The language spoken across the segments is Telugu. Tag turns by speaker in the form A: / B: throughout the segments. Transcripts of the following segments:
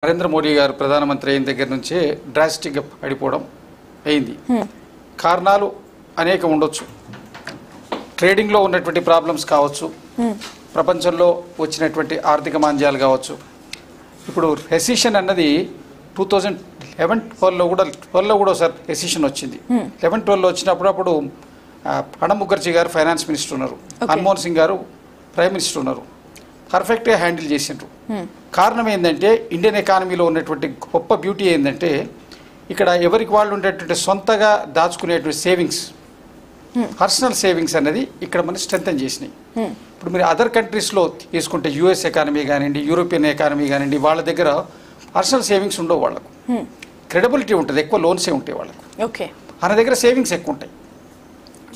A: నరేంద్ర మోడీ గారు ప్రధానమంత్రి అయిన దగ్గర నుంచే డ్రాస్టిక్గా పడిపోవడం అయింది. కారణాలు అనేక ఉండొచ్చు. ట్రేడింగ్లో ఉన్నటువంటి ప్రాబ్లమ్స్ కావచ్చు, ప్రపంచంలో వచ్చినటువంటి ఆర్థిక మాంద్యాలు కావచ్చు. ఇప్పుడు రెసిషన్ అన్నది 2011-12లో కూడా ఒకసారి రెసిషన్ వచ్చింది. 11-12లో వచ్చినప్పుడు అప్పుడు ప్రణబ్ ముఖర్జీ గారు ఫైనాన్స్ మినిస్టర్ ఉన్నారు, మన్మోహన్ సింగ్ గారు ప్రైమ్ మినిస్టర్ ఉన్నారు. పర్ఫెక్ట్గా హ్యాండిల్ చేసిండ్రు. కారణం ఏంటంటే ఇండియన్ ఎకానమీలో ఉన్నటువంటి గొప్ప బ్యూటీ ఏంటంటే ఇక్కడ ఎవరికి వాళ్ళు ఉండేటువంటి సొంతగా దాచుకునేటువంటి సేవింగ్స్, పర్సనల్ సేవింగ్స్ అనేది ఇక్కడ మనం స్ట్రెంథన్ చేసినాయి. ఇప్పుడు మీరు అదర్ కంట్రీస్లో తీసుకుంటే యూఎస్ ఎకానమీ కానివ్వండి, యూరోపియన్ ఎకానమీ కానివ్వండి, వాళ్ళ దగ్గర పర్సనల్ సేవింగ్స్ ఉండవు. వాళ్ళకు క్రెడిబిలిటీ ఉంటుంది, ఎక్కువ లోన్సే ఉంటాయి వాళ్ళకు. మన దగ్గర సేవింగ్స్ ఎక్కువ ఉంటాయి.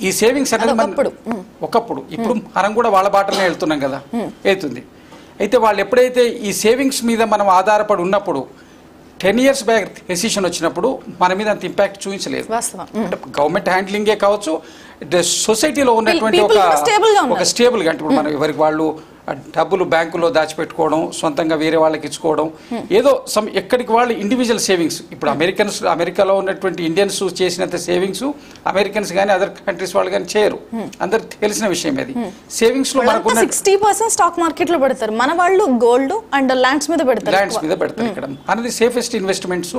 A: ఈ సేవింగ్స్ అనేది ఒకప్పుడు, ఇప్పుడు మనం కూడా వాళ్ళ బాటనే వెళ్తున్నాం కదా, వెళ్తుంది. అయితే వాళ్ళు ఎప్పుడైతే ఈ సేవింగ్స్ మీద మనం ఆధారపడి ఉన్నప్పుడు 10 years బ్యాక్ డెసిషన్ వచ్చినప్పుడు మన మీద అంత ఇంపాక్ట్ చూపించలేదు. అంటే గవర్నమెంట్ హ్యాండ్లింగే కావచ్చు, సొసైటీలో ఉన్నటువంటి ఒక స్టేబుల్గా, అంటే ఇప్పుడు మనం ఎవరికి వాళ్ళు డబ్బులు బ్యాంకులో దాచిపెట్టుకోవడం, సొంతంగా వేరే వాళ్ళకి ఇచ్చుకోవడం, ఏదో ఎక్కడికి వాళ్ళు ఇండివిజువల్ సేవింగ్స్. ఇప్పుడు అమెరికాలో ఉన్నటువంటి ఇండియన్స్ చేసినంత సేవింగ్స్ అమెరికన్స్ కానీ అదర్ కంట్రీస్ వాళ్ళు కానీ చేయరు. అందరికి తెలిసిన విషయం అది. సేవింగ్స్ లో మనకు
B: 60% స్టాక్ మార్కెట్ లో పెడతారు, మన వాళ్ళు గోల్డ్ అండ్ ల్యాండ్స్ మీద పెడతారు.
A: ఇక్కడ అనేది సేఫెస్ట్ ఇన్వెస్ట్మెంట్స్.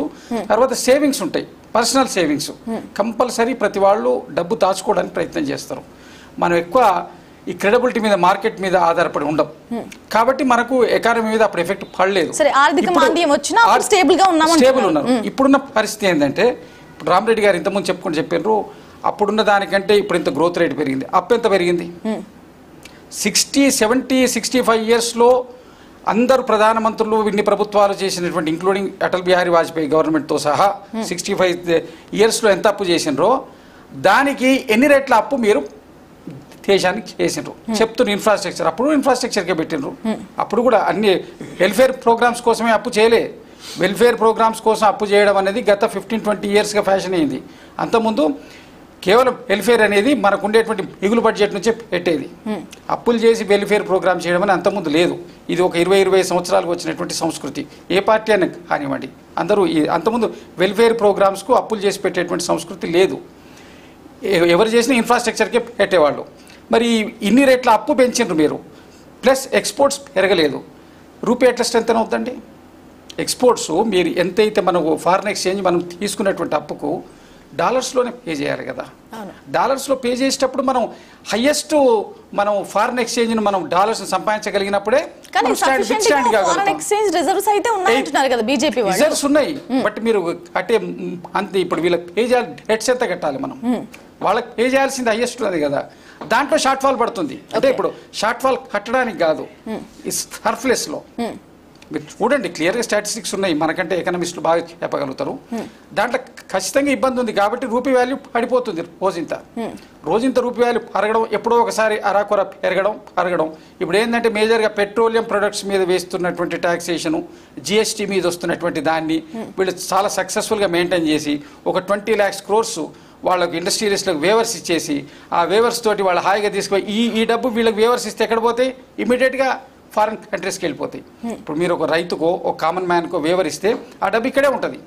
A: తర్వాత సేవింగ్స్ ఉంటాయి, పర్సనల్ సేవింగ్స్ కంపల్సరీ ప్రతి వాళ్ళు డబ్బు దాచుకోవడానికి ప్రయత్నం చేస్తారు. మనం ఎక్కువ ఈ క్రెడిబిలిటీ మీద, మార్కెట్ మీద ఆధారపడి ఉండం కాబట్టి మనకు ఎకానమీ మీద అప్పుడు ఎఫెక్ట్ పడలేదు. స్టేబుల్ ఉన్నారు. ఇప్పుడున్న పరిస్థితి ఏంటంటే, రామరెడ్డి గారు ఇంతకుముందు చెప్పారు, అప్పుడున్న దానికంటే ఇప్పుడు ఇంత గ్రోత్ రేట్ పెరిగింది. అప్పు ఎంత పెరిగింది? 60, 70, 65 yearsలో అందరు ప్రధానమంత్రులు, ఇన్ని ప్రభుత్వాలు చేసినటువంటి ఇంక్లూడింగ్ అటల్ బిహారీ వాజ్పేయి గవర్నమెంట్తో సహా 65 yearsలో ఎంత అప్పు చేసినారో దానికి ఎన్ని రెట్ల అప్పు మీరు దేశానికి చేసినారు చెప్తున్న. ఇన్ఫ్రాస్ట్రక్చర్ అప్పుడు ఇన్ఫ్రాస్ట్రక్చర్కే పెట్టినరు. అప్పుడు కూడా అన్ని వెల్ఫేర్ ప్రోగ్రామ్స్ కోసమే అప్పు చేయలే. వెల్ఫేర్ ప్రోగ్రామ్స్ కోసం అప్పు చేయడం అనేది గత 15-20 yearsగా ఫ్యాషన్ అయింది. అంతకుముందు కేవలం వెల్ఫేర్ అనేది మనకు ఉండేటువంటి మిగులు బడ్జెట్ నుంచే పెట్టేది. అప్పులు చేసి వెల్ఫేర్ ప్రోగ్రామ్ చేయడం అని అంతకుముందు లేదు. ఇది ఒక 20-25 సంవత్సరాలకు వచ్చినటువంటి సంస్కృతి. ఏ పార్టీ అని కానివ్వండి, అందరూ అంతకుముందు వెల్ఫేర్ ప్రోగ్రామ్స్కు అప్పులు చేసి పెట్టేటువంటి సంస్కృతి లేదు. ఎవరు చేసినా ఇన్ఫ్రాస్ట్రక్చర్కే పెట్టేవాళ్ళు. మరి ఇన్ని రేట్ల అప్పు పెంచిండ్రు మీరు, ప్లస్ ఎక్స్పోర్ట్స్ పెరగలేదు. రూపీ ఎట్లా స్ట్రెంత్ అవుతుందండి? ఎక్స్పోర్ట్స్ మీరు ఎంతైతే మనకు ఫారిన్ ఎక్స్చేంజ్ మనం తీసుకునేటువంటి అప్పుకు డాలర్స్లోనే పే చేయాలి కదా. డాలర్స్లో పే చేసేటప్పుడు మనం హైయెస్ట్ మనం ఫారిన్ ఎక్స్చేంజ్ను మనం డాలర్స్ సంపాదించగలిగినప్పుడే రిజర్వ్స్ ఉన్నాయి. బట్ మీరు అంటే అంతే, ఇప్పుడు వీళ్ళకి పే చేయాలి, డెట్స్ ఎంత కట్టాలి మనం, వాళ్ళకి పే చేయాల్సింది హైయెస్ట్ ఉన్నది కదా. దాంట్లో షార్ట్ ఫాల్ పడుతుంది. అంటే ఇప్పుడు షార్ట్ ఫాల్ కట్టడానికి కాదు, ఈ సర్ప్లస్లో మీరు చూడండి, క్లియర్గా స్టాటిస్టిక్స్ ఉన్నాయి, మనకంటే ఎకనామిస్టులు బాగా చెప్పగలుగుతారు. దాంట్లో ఖచ్చితంగా ఇబ్బంది ఉంది కాబట్టి రూపీ వాల్యూ పడిపోతుంది. రోజింత రూపీ వాల్యూ పెరగడం, ఎప్పుడో ఒకసారి అరాకొర పెరగడం. ఇప్పుడు ఏంటంటే మేజర్గా పెట్రోలియం ప్రొడక్ట్స్ మీద వేస్తున్నటువంటి ట్యాక్సేషను, జిఎస్టీ మీద వస్తున్నటువంటి దాన్ని వీళ్ళు చాలా సక్సెస్ఫుల్గా మెయింటైన్ చేసి ఒక 20 lakhs crores వాళ్ళకి ఇండస్ట్రియలిస్ట్లకు వేవర్స్ ఇచ్చేసి, ఆ వేవర్స్ తోటి వాళ్ళు హాయిగా తీసుకుపోయి ఈ డబ్బు వీళ్ళకి వేవర్స్ ఇస్తే ఎక్కడ పోతాయి? ఇమీడియట్గా ఫారిన్ కంట్రీస్కి వెళ్ళిపోతాయి. ఇప్పుడు మీరు ఒక రైతుకో, ఒక కామన్ మ్యాన్కో వేవర్ ఇస్తే ఆ డబ్బు ఇక్కడే ఉంటుంది.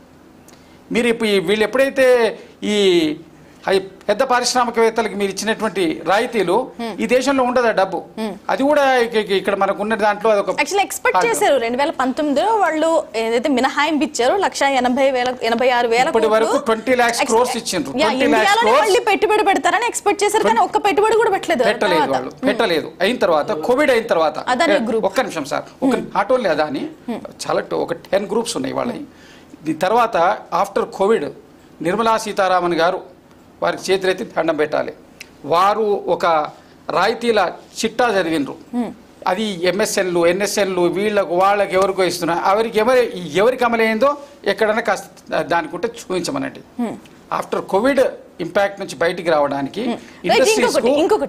A: మీరు ఇప్పుడు వీళ్ళు ఎప్పుడైతే ఈ పెద్ద పారిశ్రామికవేత్తలకి మీరు ఇచ్చినటువంటి రాయితీలు ఈ దేశంలో ఉండదు ఆ డబ్బు. అది కూడా ఇక్కడ మనకు ఉన్న దాంట్లో
B: ఎక్స్పెక్ట్ చేశారు 2019లో వాళ్ళు ఏదైతే మినహాయింపు ఇచ్చారో 1,86,000
A: ఇప్పటి వరకు 20 lakhs crores ఇచ్చిండ్రు.
B: పెట్టుబడి పెడతారని ఎక్స్పెక్ట్ చేశారు, కానీ ఒక్క పెట్టుబడి కూడా
A: పెట్టలేదు. అయిన తర్వాత కోవిడ్ అయిన తర్వాత ఒక్క నిమిషం సార్, నాట్ ఓన్లీ అదాని, చాలా ఒక 10 groups ఉన్నాయి వాళ్ళని. తర్వాత ఆఫ్టర్ కోవిడ్ నిర్మలా సీతారామన్ గారు వారికి చేతులెత్తి దండం పెట్టాలి. వారు ఒక రాయితీల చిట్టా చదివినరు. అది ఎంఎస్ఎన్లు, ఎన్ఎస్ఎన్లు వాళ్ళకి ఎవరికో ఇస్తున్నారు. ఎవరికి అమలైందో ఎక్కడన్నా కాస్త దానికి ఉంటే చూపించమనండి. ఆఫ్టర్ కోవిడ్ ఇంపాక్ట్ నుంచి బయటికి రావడానికి ఇండస్ట్రీస్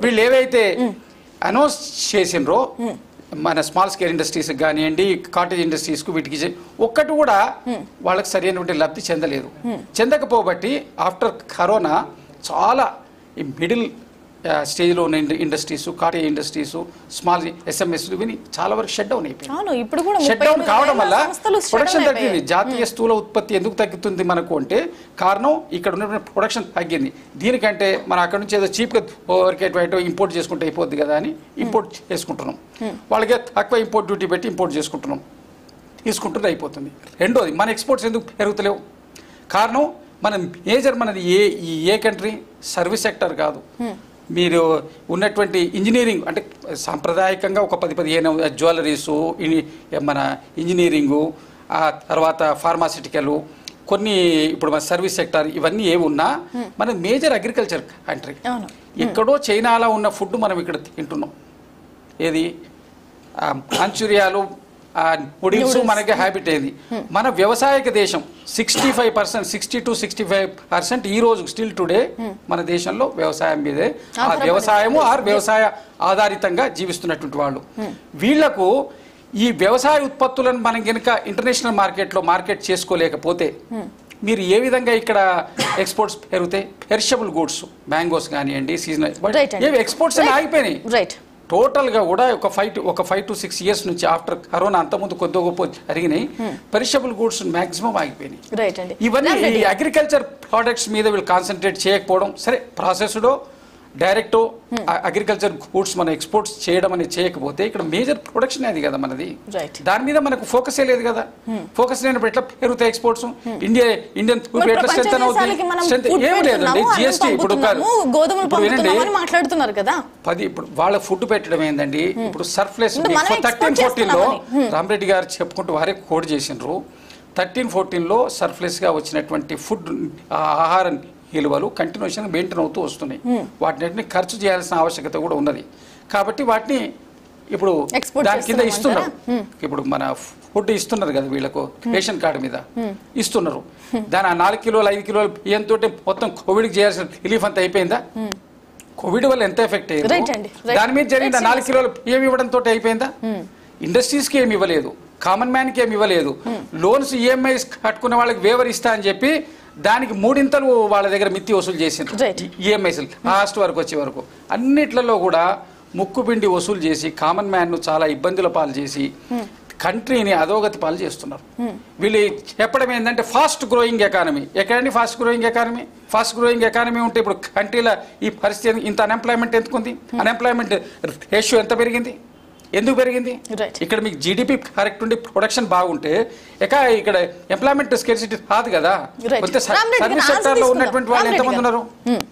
A: వీళ్ళు ఏవైతే అనౌన్స్ చేసినరో, మన స్మాల్ స్కేల్ ఇండస్ట్రీస్ కానివ్వండి, కాటేజ్ ఇండస్ట్రీస్కు, వీటికి ఒక్కటి కూడా వాళ్ళకి సరైనటువంటి లబ్ధి చెందకపోబట్టి ఆఫ్టర్ కరోనా చాలా ఈ మిడిల్ స్టేజ్లో ఉన్న ఇండస్ట్రీస్, కాటే ఇండస్ట్రీస్, స్మాల్ ఎస్ఎంఎస్ ఇవన్నీ చాలా వరకు షట్ డౌన్ అయిపోయాయి.
B: అవును, ఇప్పుడు కూడా
A: షట్ డౌన్ కావడం వల్ల ప్రొడక్షన్
B: తగ్గింది.
A: తగ్గింది. జాతీయ స్థూల ఉత్పత్తి ఎందుకు తగ్గుతుంది మనకు అంటే కారణం ఇక్కడ ఉన్న ప్రొడక్షన్ తగ్గింది. దీనికంటే మనం అక్కడ నుంచి ఏదో చీప్గా ఓవర్కేట్ ఇంపోర్ట్ చేసుకుంటే అయిపోద్ది కదా అని ఇంపోర్ట్ చేసుకుంటున్నాం. వాళ్ళకి తక్కువ ఇంపోర్ట్ డ్యూటీ పెట్టి ఇంపోర్ట్ చేసుకుంటున్నాం, తీసుకుంటుంది అయిపోతుంది. రెండోది మన ఎక్స్పోర్ట్స్ ఎందుకు పెరుగుతలేవు? కారణం మన మేజర్ మనది ఏ కంట్రీ సర్వీస్ సెక్టర్ కాదు. మీరు ఉన్నటువంటి ఇంజనీరింగ్ అంటే సాంప్రదాయకంగా ఒక 10-15 జ్యువెలరీసు, మన ఇంజనీరింగు, ఆ తర్వాత ఫార్మాసిటికల్, కొన్ని ఇప్పుడు మన సర్వీస్ సెక్టర్ ఇవన్నీ ఏవి ఉన్నా మన మేజర్ అగ్రికల్చర్ కంట్రీ. ఎక్కడో చైనాలో ఉన్న ఫుడ్ మనం ఇక్కడ తింటున్నాం. ఏది మంచూరియాలు, నూడిల్స్ మనకి హ్యాబిట్ అయింది. మన వ్యవసాయక దేశం 65%, 60-65% ఈ రోజు స్టిల్ టుడే మన దేశంలో వ్యవసాయం మీదే, ఆ వ్యవసాయము వ్యవసాయ ఆధారితంగా జీవిస్తున్నటువంటి వాళ్ళు. వీళ్లకు ఈ వ్యవసాయ ఉత్పత్తులను మనం కనుక ఇంటర్నేషనల్ మార్కెట్లో మార్కెట్ చేసుకోలేకపోతే మీరు ఏ విధంగా ఇక్కడ ఎక్స్పోర్ట్స్ పెరుగుతాయి? పెరిషబుల్ గూడ్స్, మ్యాంగోస్ కానివ్వండి, సీజనల్ ఎక్స్పోర్ట్స్ అని ఆగిపోయినాయి. టోటల్గా కూడా ఒక 5 to 6 years నుంచి ఆఫ్టర్ కరోనా అంతకుముందు కొద్ది గొప్ప జరిగినాయి. పెరిషబుల్ గూడ్స్ మ్యాక్సిమం ఆగిపోయినాయి. ఇవన్నీ అగ్రికల్చర్ ప్రోడక్ట్స్ మీద వీళ్ళు కాన్సన్ట్రేట్ చేయకపోవడం, సరే ప్రాసెస్డో డైరెక్ట్ అగ్రికల్చర్ గూడ్స్ మనం ఎక్స్పోర్ట్స్ చేయడం అనేది చేయకపోతే ఇక్కడ మేజర్ ప్రొడక్షన్ అది కదా మనది. దాని మీద మనకు ఫోకస్ లేదు కదా. ఫోకస్ లేనప్పుడు ఎట్లా పెరుగుతాయి ఎక్స్పోర్ట్స్? ఇండియన్ ఎట్లా స్ట్రెంత్ అవుతుంది? ఏమి లేదండి. జిఎస్టీ ఇప్పుడు
B: మాట్లాడుతున్నారు కదా,
A: ఇప్పుడు వాళ్ళ ఫుడ్ పెట్టడం ఏందండి. ఇప్పుడు సర్ప్లస్ 13-14లో రామరెడ్డి గారు చెప్పుకుంటూ వారే కోడ్ చేసినారు. 13-14లో సర్ప్లస్గా వచ్చినటువంటి ఫుడ్ ఆహార నిల్వలు కంటిన్యూషన్ మెయింటైన్ అవుతూ వస్తున్నాయి. వాటిని ఖర్చు చేయాల్సిన ఆవశ్యకత కూడా ఉన్నది. కాబట్టి వాటిని ఇప్పుడు దాని కింద ఇస్తున్నారు. ఇప్పుడు మన ఫుడ్ ఇస్తున్నారు కదా వీళ్ళకు రేషన్ కార్డు మీద ఇస్తున్నారు. దాని 4 కిలోలు 5 కిలోలు బియ్యంతో మొత్తం కోవిడ్కి చేయాల్సిన రిలీఫ్ అంతా అయిపోయిందా? కోవిడ్ వల్ల ఎంత ఎఫెక్ట్ అయ్యింది దాని మీద జరిగిందా? 4 కిలోలు బియ్యం ఇవ్వడంతో అయిపోయిందా? ఇండస్ట్రీస్కి ఏమి ఇవ్వలేదు, కామన్ మ్యాన్కి ఏమి ఇవ్వలేదు. లోన్స్ ఈఎంఐస్ కట్టుకున్న వాళ్ళకి వేవర్ ఇస్తా అని చెప్పి దానికి 3 వాళ్ళ దగ్గర మిత్తి వసూలు చేసిండ్రు. ఈఎంఐస్ లాస్ట్ వరకు వచ్చే వరకు అన్నిట్లలో కూడా ముక్కుపిండి వసూలు చేసి కామన్ మ్యాన్ను చాలా ఇబ్బందుల పాలు చేసి కంట్రీని అధోగతి పాలు చేస్తున్నారు. వీళ్ళు చెప్పడం ఏంటంటే ఫాస్ట్ గ్రోయింగ్ ఎకానమీ. ఎక్కడండి fast growing economy? Fast growing economy ఉంటే ఇప్పుడు కంట్రీలో ఈ పరిస్థితి ఇంత అన్ఎంప్లాయ్మెంట్ ఎందుకుంది? అన్ఎంప్లాయ్మెంట్ రేషియో ఎంత పెరిగింది? ఎందుకు పెరిగింది? ఇక్కడ మీకు జీడిపి కరెక్ట్ ఉండి ప్రొడక్షన్ బాగుంటే ఇక్కడ ఎంప్లాయ్మెంట్ స్కేర్సిటీ రాదు కదా. సర్వీస్ సెక్టర్ లో ఉన్నటువంటి వాళ్ళు ఎంతమంది ఉన్నారు?